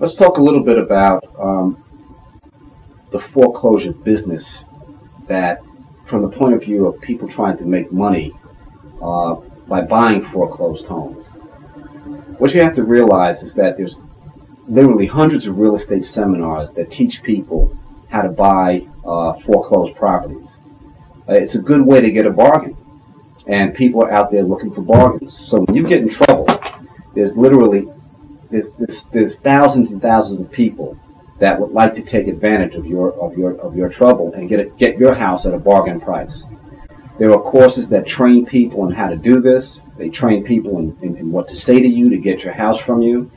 Let's talk a little bit about the foreclosure business, that from the point of view of people trying to make money by buying foreclosed homes. What you have to realize is that there's literally hundreds of real estate seminars that teach people how to buy foreclosed properties. It's a good way to get a bargain, and people are out there looking for bargains. So when you get in trouble, there's thousands and thousands of people that would like to take advantage of your trouble and get your house at a bargain price. There are courses that train people on how to do this. They train people in what to say to you to get your house from you.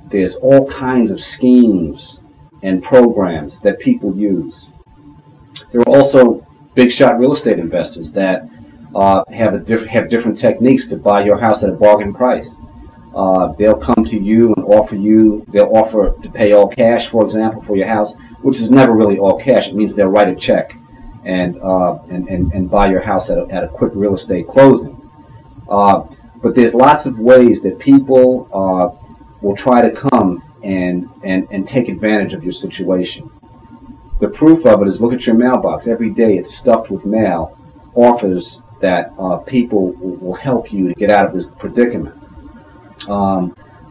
There's all kinds of schemes and programs that people use. There are also big shot real estate investors that have different techniques to buy your house at a bargain price. They'll come to you and they'll offer to pay all cash, for example, for your house, which is never really all cash. It means they'll write a check and buy your house at a quick real estate closing. But there's lots of ways that people will try to come and take advantage of your situation. The proof of it is, look at your mailbox. Every day it's stuffed with mail, offers that people will help you to get out of this predicament.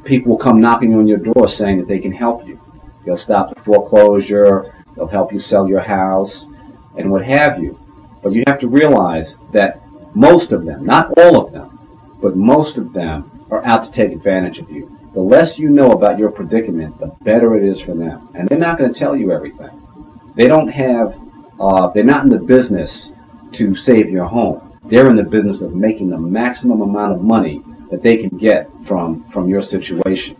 People will come knocking on your door saying that they can help you. They'll stop the foreclosure, they'll help you sell your house, and what have you. But you have to realize that most of them, not all of them, but most of them are out to take advantage of you. The less you know about your predicament, the better it is for them. And they're not going to tell you everything. They don't have, they're not in the business to save your home. They're in the business of making the maximum amount of money that they can get from your situation.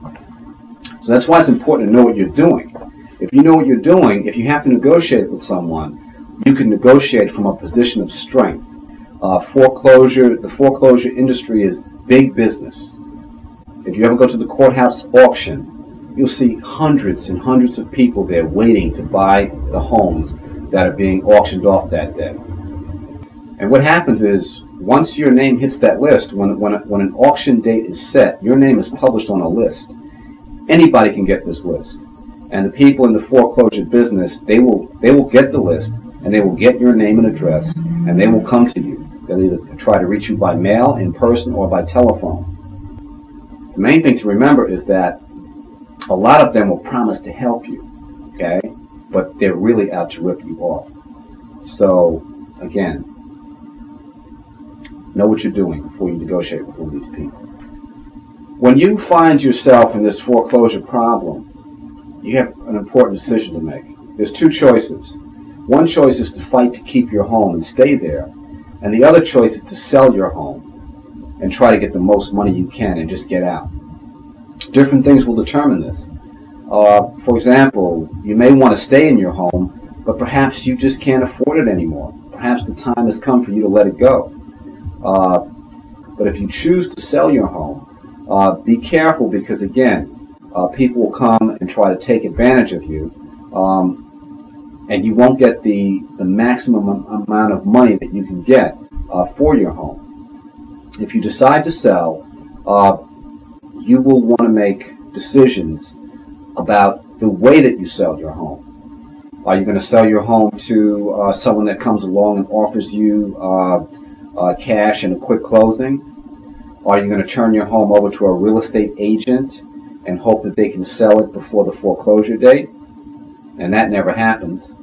So that's why it's important to know what you're doing. If you know what you're doing, if you have to negotiate with someone, you can negotiate from a position of strength. The foreclosure industry is big business. If you ever go to the courthouse auction, you'll see hundreds and hundreds of people there waiting to buy the homes that are being auctioned off that day. And what happens is, once your name hits that list, when an auction date is set, your name is published on a list. Anybody can get this list. And the people in the foreclosure business, they will get the list, and they will get your name and address, and they will come to you. They'll either try to reach you by mail, in person, or by telephone. The main thing to remember is that a lot of them will promise to help you, okay? But they're really out to rip you off. So, again, know what you're doing before you negotiate with one of these people. When you find yourself in this foreclosure problem, you have an important decision to make. There's two choices. One choice is to fight to keep your home and stay there, and the other choice is to sell your home and try to get the most money you can and just get out. Different things will determine this. For example, you may want to stay in your home, but perhaps you just can't afford it anymore. Perhaps the time has come for you to let it go. But if you choose to sell your home, be careful, because again, people will come and try to take advantage of you, and you won't get the maximum amount of money that you can get for your home. If you decide to sell, you will want to make decisions about the way that you sell your home. Are you going to sell your home to someone that comes along and offers you cash and a quick closing? Are you going to turn your home over to a real estate agent and hope that they can sell it before the foreclosure date? And that never happens.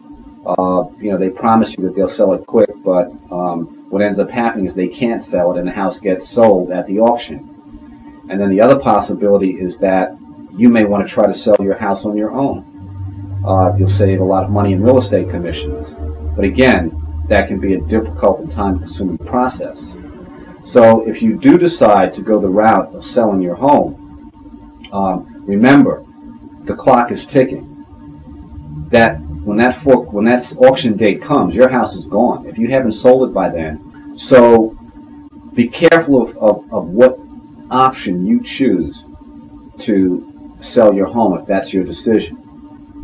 They promise you that they'll sell it quick, but what ends up happening is they can't sell it and the house gets sold at the auction. And then the other possibility is that you may want to try to sell your house on your own. You'll save a lot of money in real estate commissions. But again, that can be a difficult and time-consuming process. So if you do decide to go the route of selling your home, remember, the clock is ticking. That when that auction date comes, your house is gone if you haven't sold it by then. So be careful of what option you choose to sell your home if that's your decision.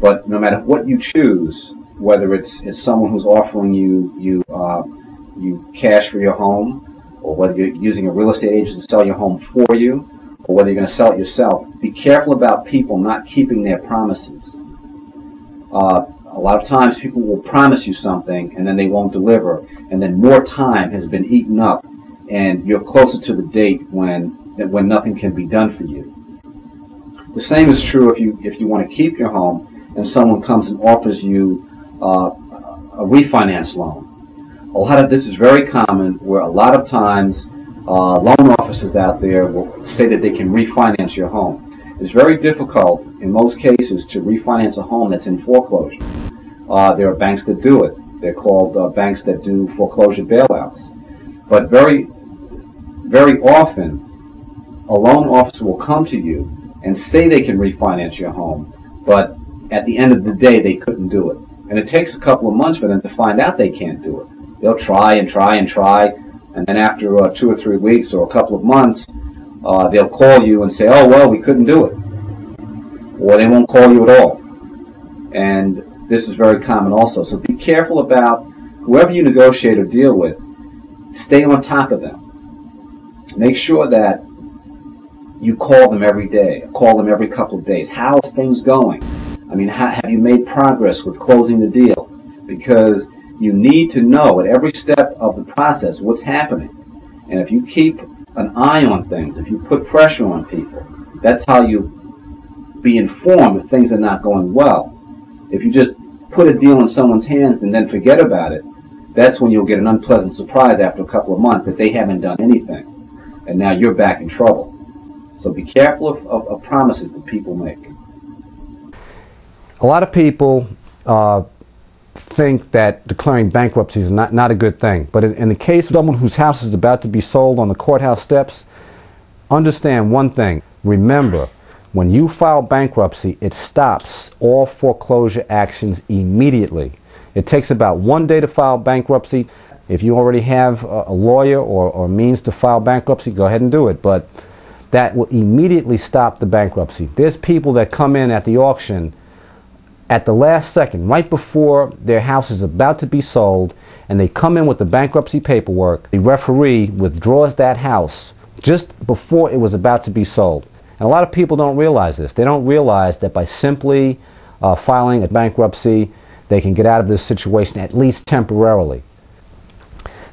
But no matter what you choose, whether it's someone who's offering you cash for your home, or whether you're using a real estate agent to sell your home for you, or whether you're going to sell it yourself, be careful about people not keeping their promises. A lot of times people will promise you something and then they won't deliver, and then more time has been eaten up and you're closer to the date when nothing can be done for you. The same is true if you want to keep your home and someone comes and offers you a refinance loan. A lot of this is very common, where a lot of times loan officers out there will say that they can refinance your home. It's very difficult in most cases to refinance a home that's in foreclosure. There are banks that do it. They're called banks that do foreclosure bailouts. But very, very often, a loan officer will come to you and say they can refinance your home, but at the end of the day, they couldn't do it. And it takes a couple of months for them to find out they can't do it. They'll try and try and try, and then after 2 or 3 weeks or a couple of months, they'll call you and say, oh, well, we couldn't do it. Or they won't call you at all. And this is very common also. So be careful about whoever you negotiate or deal with. Stay on top of them. Make sure that you call them every day, call them every couple of days. How's things going? I mean, have you made progress with closing the deal? Because you need to know at every step of the process what's happening. And if you keep an eye on things, if you put pressure on people, that's how you be informed if things are not going well. If you just put a deal in someone's hands and then forget about it, that's when you'll get an unpleasant surprise after a couple of months that they haven't done anything. And now you're back in trouble. So be careful of promises that people make. A lot of people think that declaring bankruptcy is not a good thing. But in the case of someone whose house is about to be sold on the courthouse steps, understand one thing. Remember, when you file bankruptcy, it stops all foreclosure actions immediately. It takes about 1 day to file bankruptcy. If you already have a lawyer or means to file bankruptcy, go ahead and do it. But that will immediately stop the bankruptcy. There's people that come in at the auction at the last second, right before their house is about to be sold, and they come in with the bankruptcy paperwork. The referee withdraws that house just before it was about to be sold. And a lot of people don't realize this. They don't realize that by simply filing a bankruptcy, they can get out of this situation at least temporarily.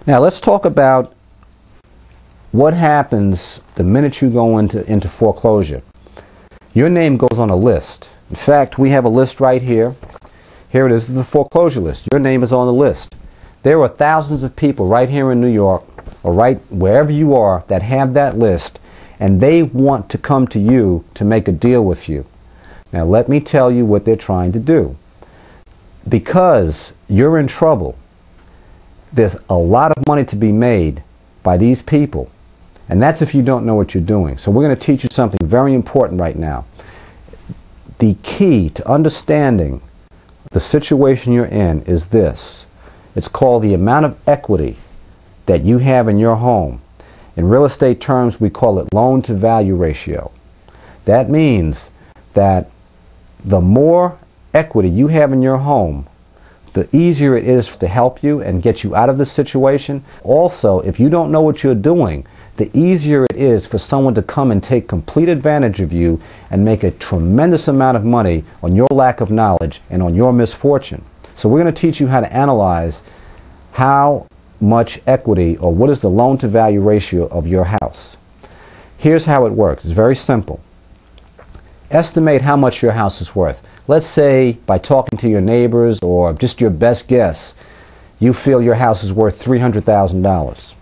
Now let's talk about what happens the minute you go into foreclosure. Your name goes on a list. In fact, we have a list right here. Here it is, the foreclosure list. Your name is on the list. There are thousands of people right here in New York, or right wherever you are, that have that list, and they want to come to you to make a deal with you. Now let me tell you what they're trying to do. Because you're in trouble, there's a lot of money to be made by these people. And that's if you don't know what you're doing. So we're going to teach you something very important right now. The key to understanding the situation you're in is this. It's called the amount of equity that you have in your home. In real estate terms, we call it loan-to-value ratio. That means that the more equity you have in your home, the easier it is to help you and get you out of this situation. Also, if you don't know what you're doing, the easier it is for someone to come and take complete advantage of you and make a tremendous amount of money on your lack of knowledge and on your misfortune. So we're going to teach you how to analyze how much equity, or what is the loan-to-value ratio of your house. Here's how it works. It's very simple. Estimate how much your house is worth. Let's say by talking to your neighbors or just your best guess, you feel your house is worth $300,000.